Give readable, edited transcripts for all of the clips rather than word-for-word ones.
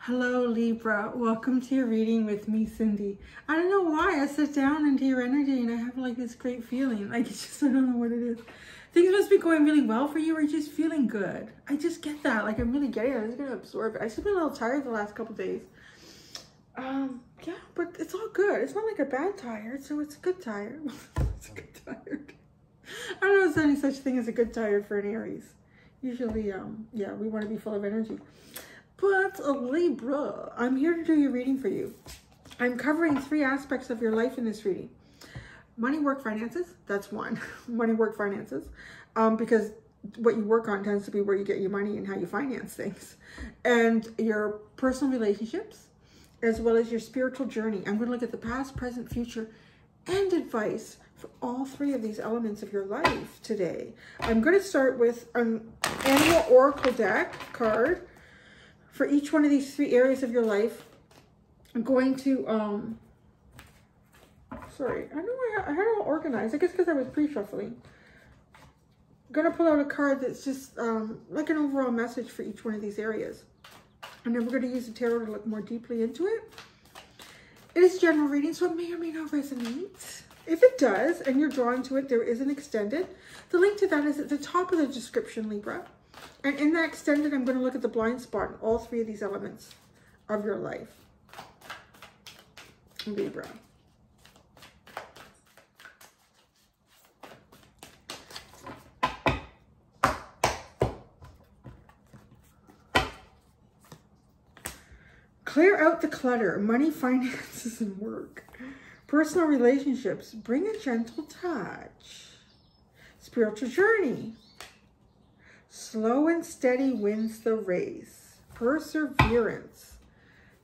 Hello Libra, welcome to your reading with me, Cindy. I don't know why I sit down into your energy and I have like this great feeling. Like it's just, I don't know what it is. Things must be going really well for you or you're just feeling good. I just get that, like I'm really getting it. I'm just gonna absorb it. I've just been a little tired the last couple days. Yeah, but it's all good. It's not like a bad tired, so it's a good tired. It's a good tired. I don't know if there's any such thing as a good tired for an Aries. Usually, yeah, we want to be full of energy. But Libra, I'm here to do your reading for you. I'm covering 3 aspects of your life in this reading. Money, work, finances. That's one. Money, work, finances. Because what you work on tends to be where you get your money and how you finance things. And your personal relationships, as well as your spiritual journey. I'm going to look at the past, present, future, and advice for all 3 of these elements of your life today. I'm going to start with an annual oracle deck card for each one of these 3 areas of your life. I'm going to, sorry, I know I had it all organized. I guess because I was pre-shuffling. I'm going to pull out a card that's just like an overall message for each one of these areas. And then we're going to use the tarot to look more deeply into it. It is general reading, so it may or may not resonate. If it does, and you're drawn to it, there is an extended. The link to that is at the top of the description, Libra. And in that extended, I'm going to look at the blind spot in all 3 of these elements of your life. Libra. Clear out the clutter. Money, finances, and work. Personal relationships. Bring a gentle touch. Spiritual journey. Slow and steady wins the race. Perseverance.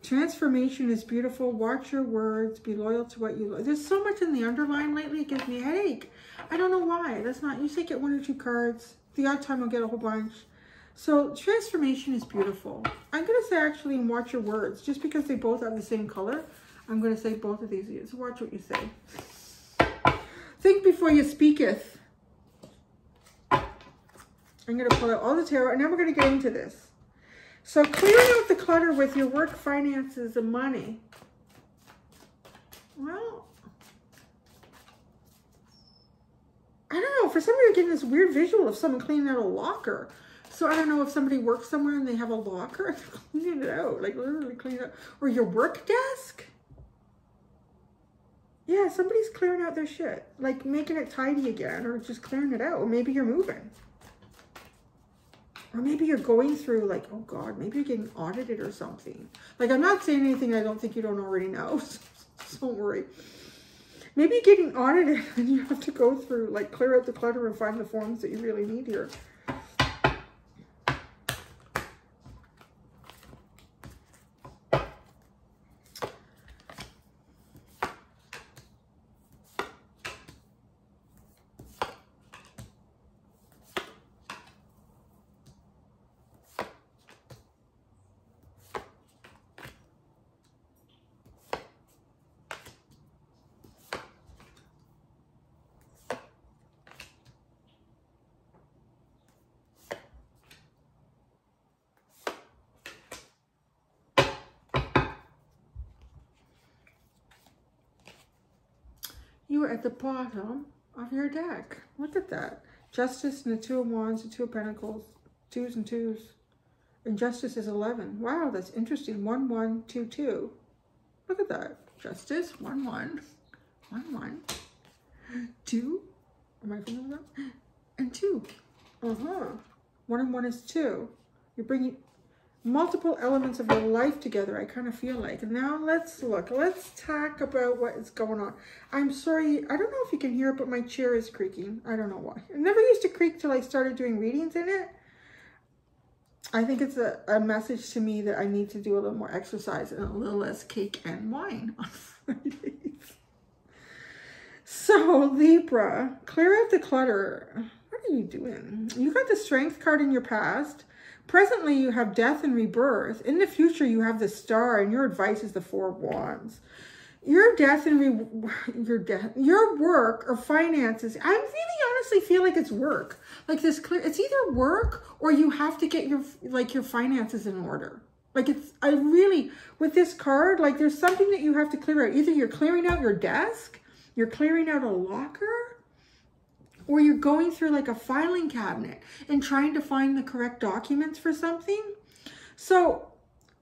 Transformation is beautiful. Watch your words. Be loyal to what you love. There's so much in the underline lately. It gives me a headache. I don't know why. That's not, usually get 1 or 2 cards. The odd time I'll get a whole bunch. So transformation is beautiful. I'm going to say actually watch your words. Just because they both have the same color, I'm going to say both of these. So watch what you say. Think before you speaketh. I'm going to pull out all the tarot, and then we're going to get into this. So clearing out the clutter with your work, finances, and money. Well, I don't know. For some reason, I'm getting this weird visual of someone cleaning out a locker. So I don't know if somebody works somewhere and they have a locker and they're cleaning it out, like literally cleaning it out. Or your work desk. Yeah, somebody's clearing out their shit. Like making it tidy again, or just clearing it out. Or maybe you're moving. Or maybe you're going through like, oh God, maybe you're getting audited or something. Like I'm not saying anything I don't think you don't already know. So don't worry. Maybe you're getting audited and you have to go through, like clear out the clutter and find the forms that you really need here. You are at the bottom of your deck. Look at that. Justice and the 2 of Wands, the 2 of Pentacles, 2s and 2s. And Justice is 11. Wow, that's interesting. 1, 1, 2, 2. Look at that. Justice, 1, 1, 1, 1, 2. Am I feeling that? And 2. 1 and 1 is 2. You're bringing multiple elements of your life together, I kind of feel like. And now let's look. Let's talk about what is going on. I'm sorry. I don't know if you can hear it, but my chair is creaking. I don't know why. It never used to creak till I started doing readings in it. I think it's a message to me that I need to do a little more exercise and a little less cake and wine on Fridays. So Libra, clear out the clutter. What are you doing? You got the Strength card in your past. Presently, you have death and rebirth. In the future, you have the Star, and your advice is the 4 of Wands. Your death and your work or finances. I really honestly feel like it's work. Like this clear, it's either work or you have to get your finances in order. Like I really, with this card, like there's something that you have to clear out. Either you're clearing out your desk, you're clearing out a locker, or you're going through like a filing cabinet and trying to find the correct documents for something. So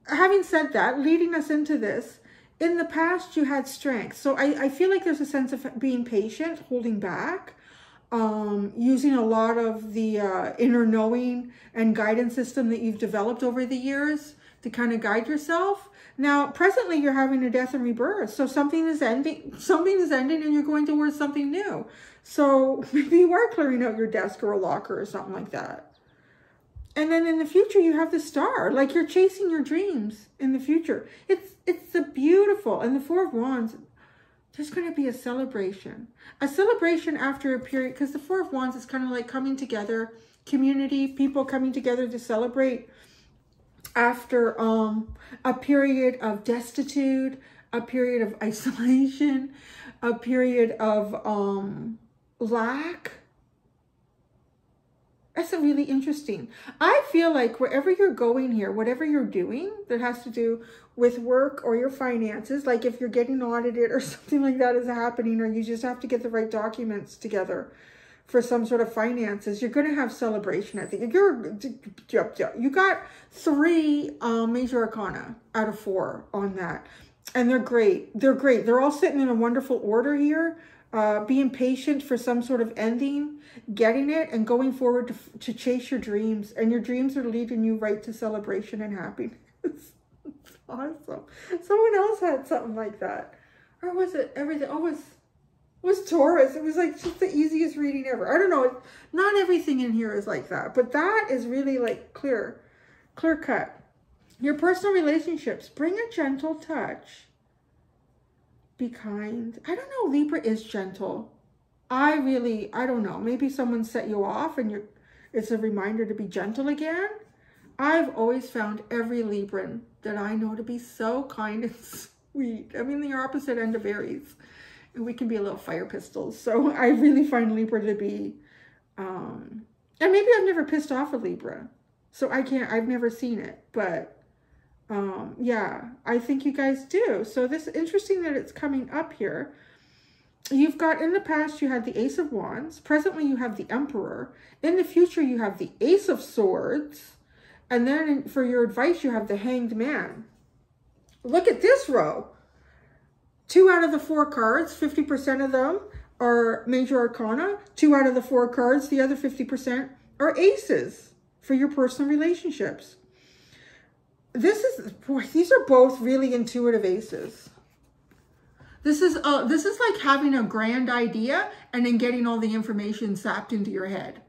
having said that, leading us into this, in the past you had strength. So I feel like there's a sense of being patient, holding back, using a lot of the inner knowing and guidance system that you've developed over the years to kind of guide yourself. Now, presently you're having a death and rebirth. So something is ending and you're going towards something new. So maybe you are clearing out your desk or a locker or something like that. And then in the future, you have the star, like you're chasing your dreams in the future. It's the beautiful, and the Four of Wands, there's going to be a celebration after a period, because the Four of Wands is kind of like coming together, community, people coming together to celebrate after a period of destitute, a period of isolation, a period of lack. That's really interesting. I feel like wherever you're going here, whatever you're doing that has to do with work or your finances, like if you're getting audited or something like that is happening, or you just have to get the right documents together for some sort of finances, you're going to have celebration. I think you got 3 major arcana out of 4 on that. And they're great. They're great. They're all sitting in a wonderful order here. Being patient for some sort of ending, getting it, and going forward to chase your dreams. And your dreams are leading you right to celebration and happiness. Awesome. Someone else had something like that. Or was it everything? Oh, it was Taurus. It was like just the easiest reading ever. I don't know. Not everything in here is like that. But that is really like clear cut. Your personal relationships. Bring a gentle touch. Be kind. I don't know. Libra is gentle. I don't know. Maybe someone set you off and it's a reminder to be gentle again. I've always found every Libran that I know to be so kind and sweet. I mean, the opposite end of Aries. And we can be a little fire pistols. So I really find Libra to be, and maybe I've never pissed off a Libra. So I've never seen it, but yeah, I think you guys do. So this is interesting that it's coming up here. You've got, in the past, you had the Ace of Wands. Presently, you have the Emperor. In the future, you have the Ace of Swords. And then for your advice, you have the Hanged Man. Look at this row. 2 out of the 4 cards, 50% of them are major arcana. 2 out of the 4 cards, the other 50% are aces for your personal relationships. These are both really intuitive aces. This is like having a grand idea and then getting all the information zapped into your head.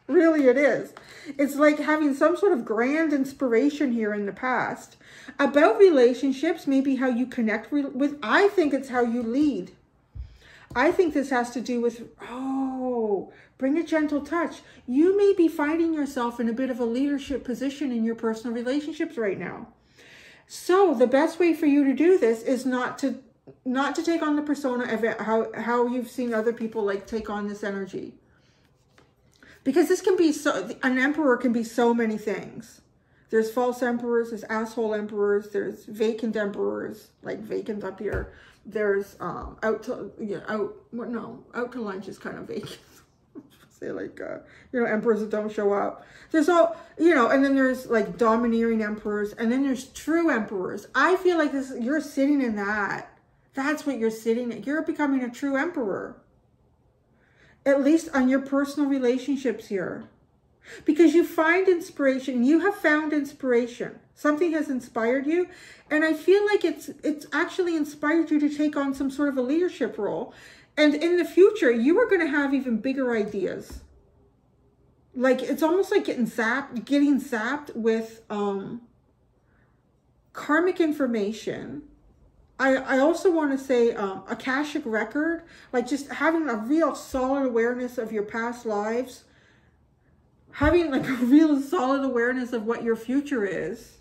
Really, it is. It's like having some sort of grand inspiration here in the past about relationships, maybe how you connect with. I think it's how you lead. I think this has to do with, bring a gentle touch. You may be finding yourself in a bit of a leadership position in your personal relationships right now. So the best way for you to do this is not to take on the persona of how you've seen other people like take on this energy. Because this can be an emperor can be so many things. There's false emperors, there's asshole emperors, there's vacant emperors, like vacant up here. There's out to lunch is kind of vacant. Say like, emperors that don't show up. There's all, and then there's like domineering emperors, and then there's true emperors. I feel like you're sitting in that. That's what you're sitting in. You're becoming a true emperor. At least on your personal relationships here. Because you find inspiration. You have found inspiration. Something has inspired you. And I feel like it's actually inspired you to take on some sort of a leadership role. And in the future, you are going to have even bigger ideas. Like, it's almost like getting zapped with karmic information. I also want to say Akashic record, like just having a real solid awareness of your past lives. Having like a real solid awareness of what your future is.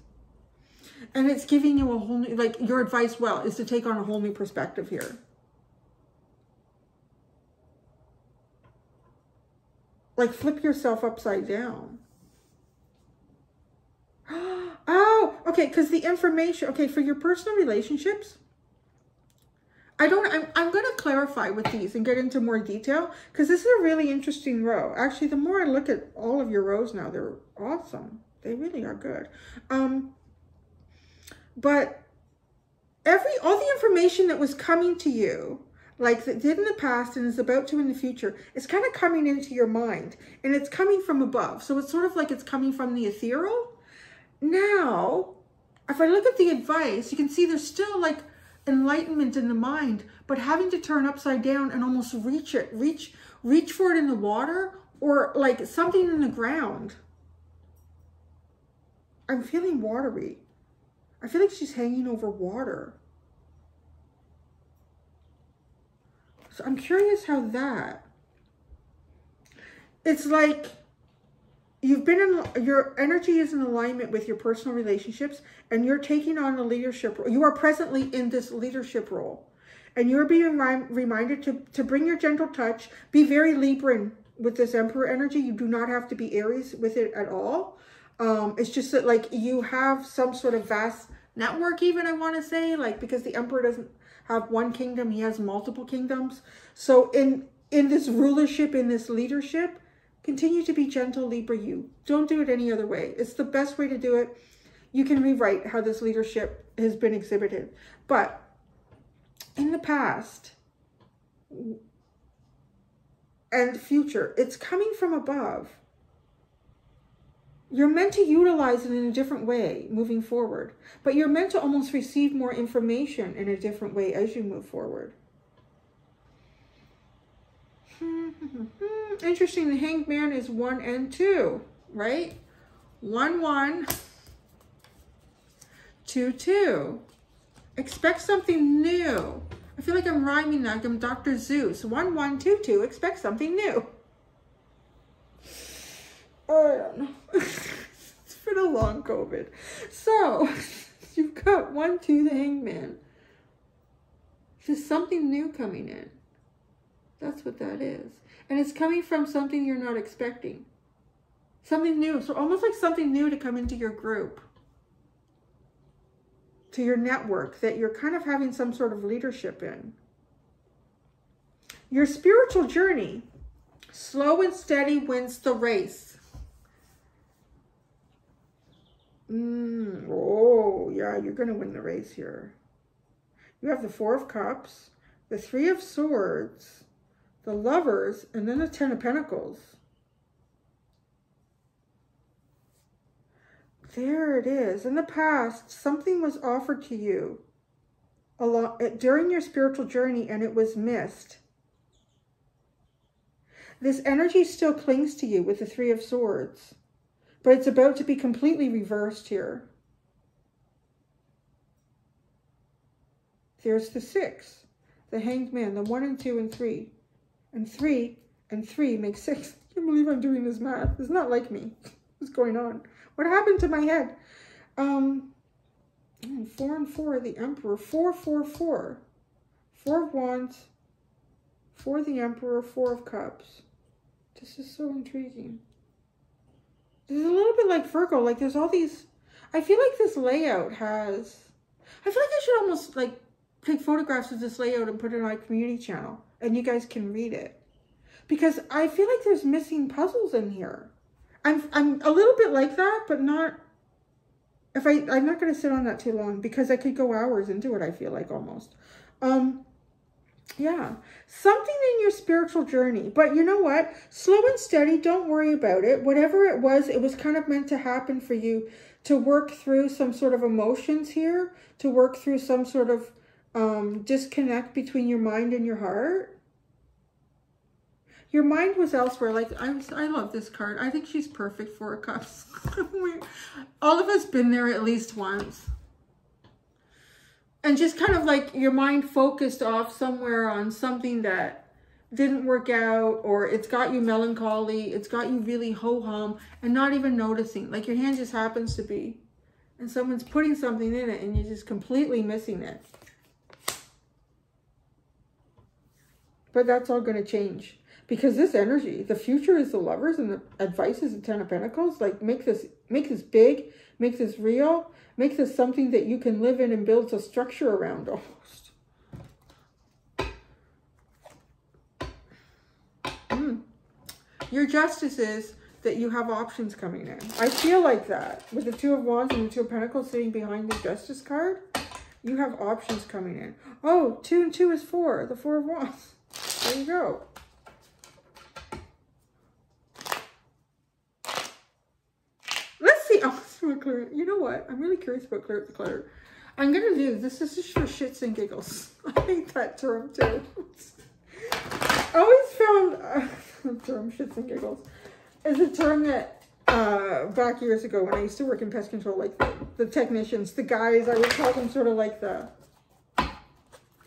And it's giving you a whole new, like your advice, is to take on a whole new perspective here. Like flip yourself upside down. Okay, because the information, okay, for your personal relationships, I'm going to clarify with these and get into more detail, because this is a really interesting row. Actually, the more I look at all of your rows now, they're awesome. They really are good. But all the information that was coming to you, like that did in the past and is about to in the future, it's kind of coming into your mind, and it's coming from above. So it's sort of like it's coming from the ethereal. Now, if I look at the advice, you can see there's still like enlightenment in the mind, but having to turn upside down and almost reach for it in the water, or like something in the ground. I'm feeling watery. I feel like she's hanging over water. So I'm curious how that, it's like you've been in, your energy is in alignment with your personal relationships, and you're taking on a leadership role. You are presently in this leadership role, and you're being reminded to bring your gentle touch. Be very Libran with this Emperor energy. You do not have to be Aries with it at all. It's just that like you have some sort of vast network, even I want to say, like, because the Emperor doesn't have one kingdom, he has multiple kingdoms. So in this rulership, in this leadership, continue to be gentle, Libra. You don't do it any other way. It's the best way to do it. You can rewrite how this leadership has been exhibited. But in the past and future, it's coming from above. You're meant to utilize it in a different way moving forward, but you're meant to almost receive more information in a different way as you move forward. Interesting. The Hanged Man is 1 and 2, right? 1, 1, 2, 2. Expect something new. I feel like I'm rhyming like I'm Dr. Zeus. 1, 1, 2, 2. Expect something new. Oh, I don't know. It's been a long COVID. So, you've got 1, 2, the Hanged Man. Just something new coming in. That's what that is. And it's coming from something you're not expecting. Something new. So almost like something new to come into your group. To your network that you're kind of having some sort of leadership in. Your spiritual journey. Slow and steady wins the race. Oh, yeah, you're going to win the race here. You have the 4 of Cups, the 3 of Swords, the Lovers, and then the 10 of Pentacles. There it is. In the past, something was offered to you during your spiritual journey, and it was missed. This energy still clings to you with the 3 of Swords. But it's about to be completely reversed here. There's the 6, the Hanged Man, the 1 and 2 and 3. And 3 and 3 makes 6. I can't believe I'm doing this math. It's not like me. What's going on? What happened to my head? 4 and 4, the Emperor. 4, 4, 4. 4 of Wands, 4 the Emperor, 4 of Cups. This is so intriguing. This is a little bit like Virgo. Like there's all these, I feel like this layout has, I feel like I should almost like take photographs of this layout and put it on my community channel and you guys can read it. Because I feel like there's missing puzzles in here. I'm a little bit like that, but not, I'm not going to sit on that too long because I could go hours into it, I feel like almost. Yeah, something in your spiritual journey. But you know what? Slow and steady. Don't worry about it. Whatever it was kind of meant to happen for you to work through some sort of emotions here, to work through some sort of disconnect between your mind and your heart. Your mind was elsewhere. Like, I love this card. I think she's perfect for a Cups. All of us been there at least once. And just kind of like your mind focused off somewhere on something that didn't work out, or it's got you melancholy, it's got you really ho-hum and not even noticing. Like your hand just happens to be, and someone's putting something in it and you're just completely missing it. But that's all going to change because this energy, the future is the Lovers and the advice is the 10 of Pentacles. Like make this big, Make this real. Make this something that you can live in and build a structure around almost. Your justice is that you have options coming in. I feel like that. With the Two of Wands and the Two of Pentacles sitting behind the Justice card, you have options coming in. Oh, 2 and 2 is 4. The Four of Wands. There you go. Let's see. Oh, clear. You know what? I'm really curious about clear up the clutter. I'm going to do this. This is for shits and giggles. I hate that term too. I always found the term shits and giggles is a term that back years ago when I used to work in pest control, like the technicians, the guys, I would call them sort of like the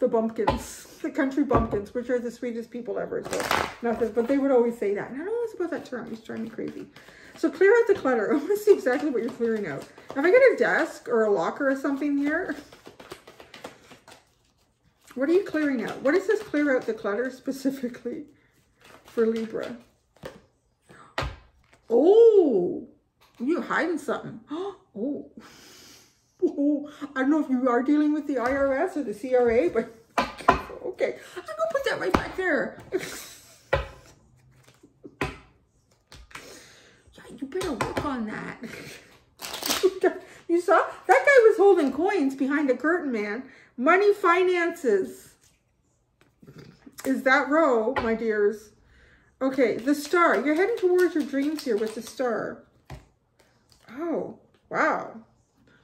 bumpkins, the country bumpkins, which are the sweetest people ever. So nothing, but they would always say that. And I don't know what's about that term. It's driving me crazy. So clear out the clutter. I want to see exactly what you're clearing out. Have I got a desk or a locker or something here? What are you clearing out? What is this clear out the clutter specifically for Libra? Oh, you're hiding something. Oh. Oh, I don't know if you are dealing with the IRS or the CRA, but okay. I'm going to put that right back there. You better work on that. You saw? That guy was holding coins behind a curtain, man. Money, finances. Is that row, my dears? Okay, the star. You're heading towards your dreams here with the star. Oh, wow.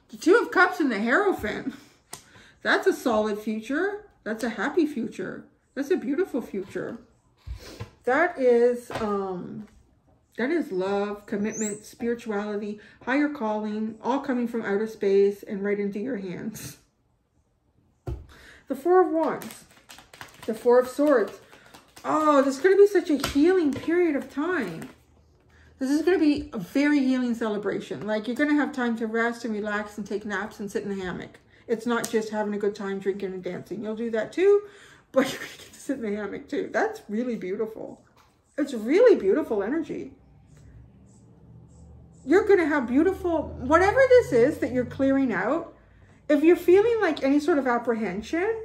The Two of Cups and the Hierophant. That's a solid future. That's a happy future. That's a beautiful future. That is love, commitment, spirituality, higher calling, all coming from outer space and right into your hands. The Four of Wands, the Four of Swords. Oh, this is going to be such a healing period of time. This is going to be a very healing celebration. Like, you're going to have time to rest and relax and take naps and sit in the hammock. It's not just having a good time drinking and dancing. You'll do that too, but you're going to get to sit in the hammock too. That's really beautiful. It's really beautiful energy. You're going to have beautiful, whatever this is that you're clearing out, if you're feeling like any sort of apprehension,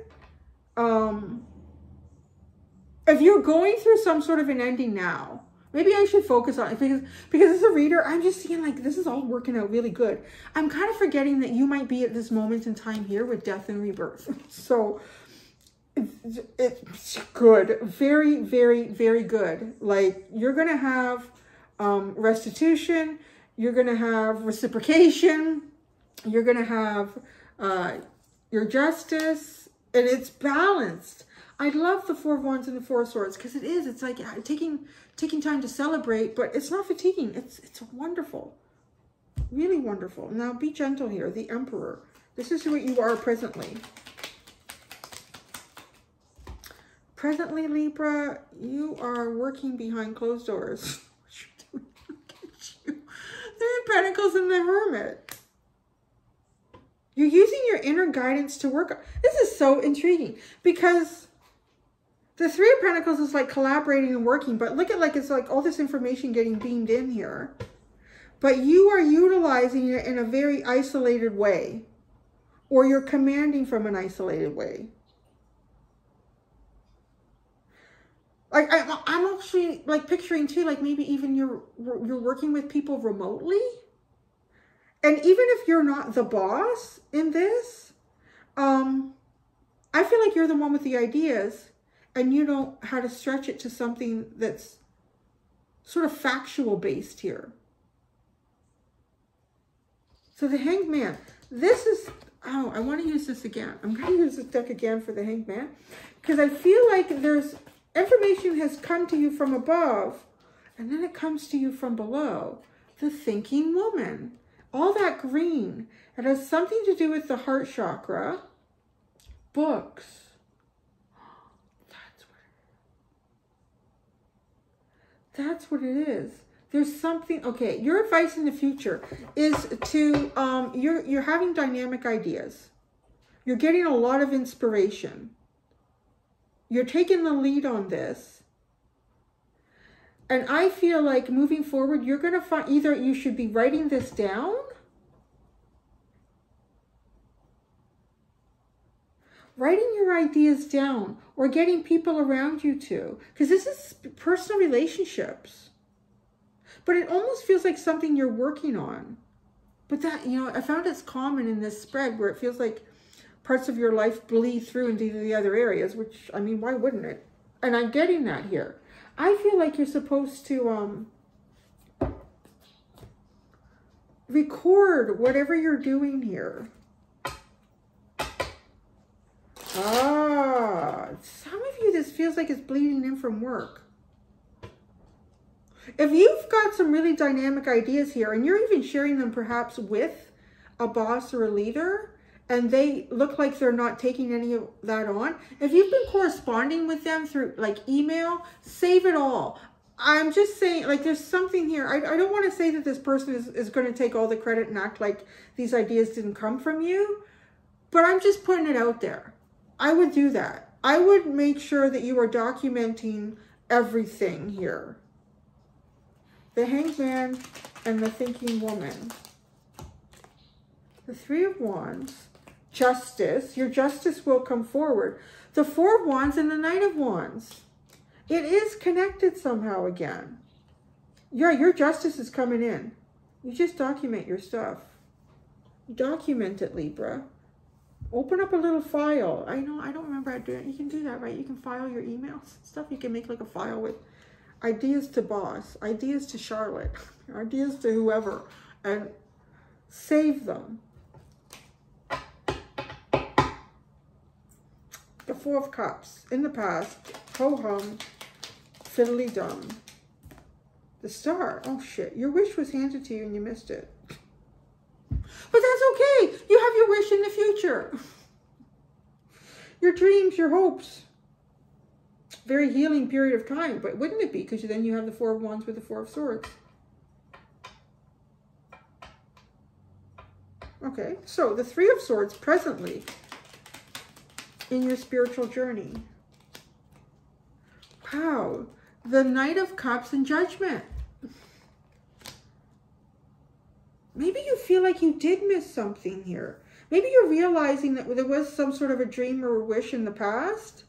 if you're going through some sort of an ending now, maybe I should focus on it because as a reader, I'm just seeing like this is all working out really good. I'm kind of forgetting that you might be at this moment in time here with death and rebirth. So it's good. Very, very, very good. Like, you're going to have restitution. You're going to have reciprocation. You're going to have your justice, and it's balanced. I love the Four of Wands and the Four of Swords because it's like taking time to celebrate, but it's not fatiguing. It's wonderful, really wonderful. Now be gentle here. The Emperor. This is what you are presently. Presently, Libra, you are working behind closed doors. What you doing? Look at you. Three of Pentacles and the Hermit. You're using your inner guidance to work. This is so intriguing because the Three of Pentacles is like collaborating and working, but look at like it's like all this information getting beamed in here. But you are utilizing it in a very isolated way, or you're commanding from an isolated way. Like I'm actually like picturing too, like maybe even you're working with people remotely. And even if you're not the boss in this, I feel like you're the one with the ideas and you know how to stretch it to something that's sort of factual based here. So the Hanged Man, this is, oh, I want to use this again. I'm going to use this deck again for the Hanged Man because I feel like there's information has come to you from above and then it comes to you from below. The Thinking Woman. All that green. It has something to do with the heart chakra. Books. That's what it is. There's something, okay, your advice in the future is to, you're having dynamic ideas. You're getting a lot of inspiration. You're taking the lead on this. And I feel like moving forward, you're going to find either you should be writing this down writing your ideas down or getting people around you to, because this is personal relationships. But it almost feels like something you're working on. But that, you know, I found it's common in this spread where it feels like parts of your life bleed through into the other areas, which, I mean, why wouldn't it? And I'm getting that here. I feel like you're supposed to record whatever you're doing here. Some of you, this feels like it's bleeding in from work. If you've got some really dynamic ideas here and you're even sharing them perhaps with a boss or a leader, and they look like they're not taking any of that on, if you've been corresponding with them through like email, save it all. I'm just saying, like, there's something here. I don't want to say that this person is going to take all the credit and act like these ideas didn't come from you, but I'm just putting it out there. I would do that. I would make sure that you are documenting everything here. The Hanged Man and the Thinking Woman. The Three of Wands. Justice. Your justice will come forward. The Four of Wands and the Knight of Wands. It is connected somehow again. Yeah, your justice is coming in. You just document your stuff. Document it, Libra. Open up a little file. I know, I don't remember how to do it. You can do that, right? You can file your emails, stuff. You can make like a file with ideas to boss, ideas to Charlotte, ideas to whoever, and save them. The Four of Cups. In the past, ho-hum, fiddly-dum. The Star. Oh, shit. Your wish was handed to you and you missed it. But that's okay. You have your wish in the future. Your dreams, your hopes. Very healing period of time. But wouldn't it be? Because then you have the Four of Wands with the Four of Swords. Okay. So the Three of Swords presently in your spiritual journey. Wow. The Knight of Cups and Judgment. Maybe you feel like you did miss something here. Maybe you're realizing that there was some sort of a dream or a wish in the past.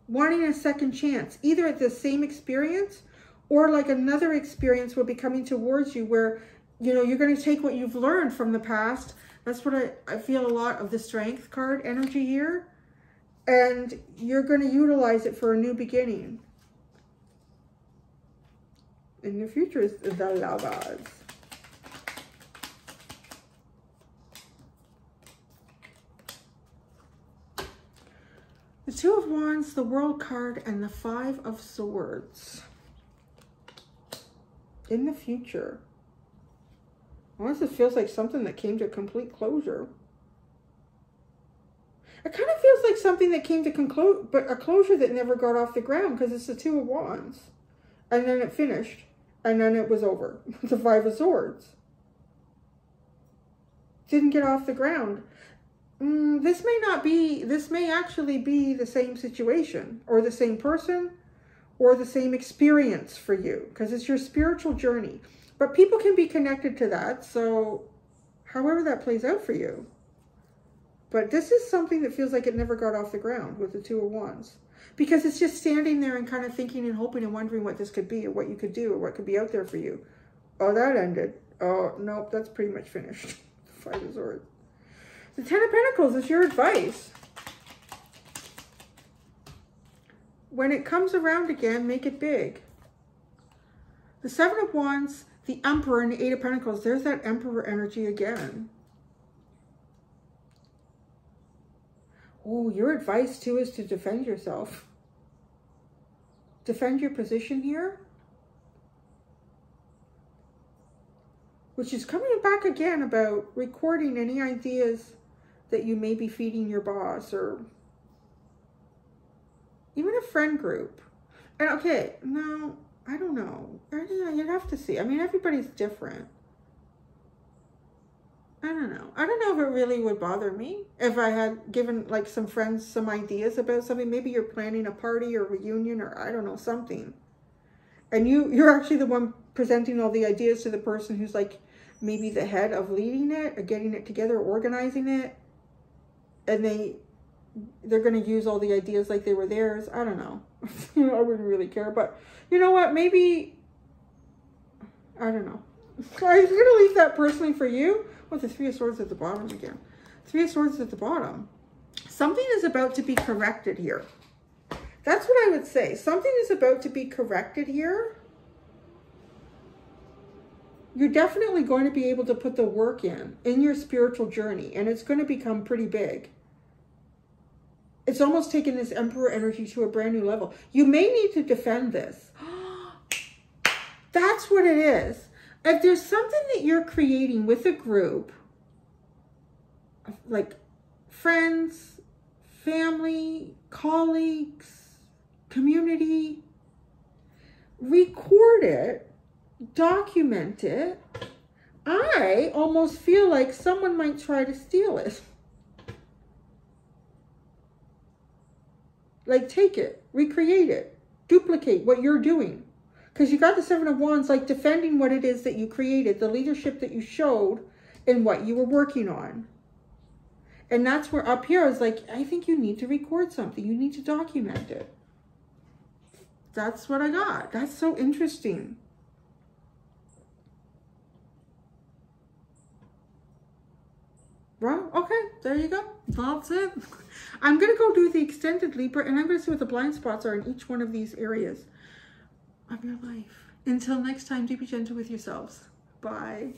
Wanting a second chance, either at the same experience or like another experience will be coming towards you where, you know, you're going to take what you've learned from the past. That's what I feel a lot of the Strength card energy here. And you're going to utilize it for a new beginning. In the future is the Lovers. The Two of Wands, the World card, and the Five of Swords. In the future. Honestly, it feels like something that came to complete closure. It kind of feels like something that came to conclude, but a closure that never got off the ground because it's the Two of Wands. And then it finished. And then it was over. The Five of Swords. Didn't get off the ground. This may actually be the same situation or the same person or the same experience for you because it's your spiritual journey. But people can be connected to that. So however that plays out for you. But this is something that feels like it never got off the ground with the Two of Wands. Because it's just standing there and kind of thinking and hoping and wondering what this could be or what you could do or what could be out there for you. Oh, that ended. Oh, nope, that's pretty much finished. Five of Swords. The Ten of Pentacles is your advice. When it comes around again, make it big. The Seven of Wands, the Emperor, and the Eight of Pentacles. There's that Emperor energy again. Oh, your advice too is to defend yourself. Defend your position here. Which is coming back again about recording any ideas that you may be feeding your boss or even a friend group. And okay, no, I don't know. You'd have to see. I mean, everybody's different. I don't know. I don't know if it really would bother me if I had given like some friends some ideas about something. Maybe you're planning a party or reunion or I don't know, something. And you're actually the one presenting all the ideas to the person who's like maybe the head of leading it or getting it together, organizing it. and they're going to use all the ideas like they were theirs. I don't know. I wouldn't really care, but you know what? Maybe, I don't know. I'm going to leave that personally for you. With the Three of Swords at the bottom again. Three of Swords at the bottom. Something is about to be corrected here. That's what I would say. Something is about to be corrected here. You're definitely going to be able to put the work in your spiritual journey, and it's going to become pretty big. It's almost taken this Emperor energy to a brand new level. You may need to defend this. That's what it is. If there's something that you're creating with a group, like friends, family, colleagues, community, record it, document it. I almost feel like someone might try to steal it. Like, take it, recreate it, duplicate what you're doing. Because you got the Seven of Wands, like defending what it is that you created, the leadership that you showed in what you were working on. And that's where up here is like, I think you need to record something. You need to document it. That's what I got. That's so interesting. Well, okay, there you go. That's it. I'm going to go do the extended Libra, and I'm going to see what the blind spots are in each one of these areas of your life. Until next time, do be gentle with yourselves. Bye.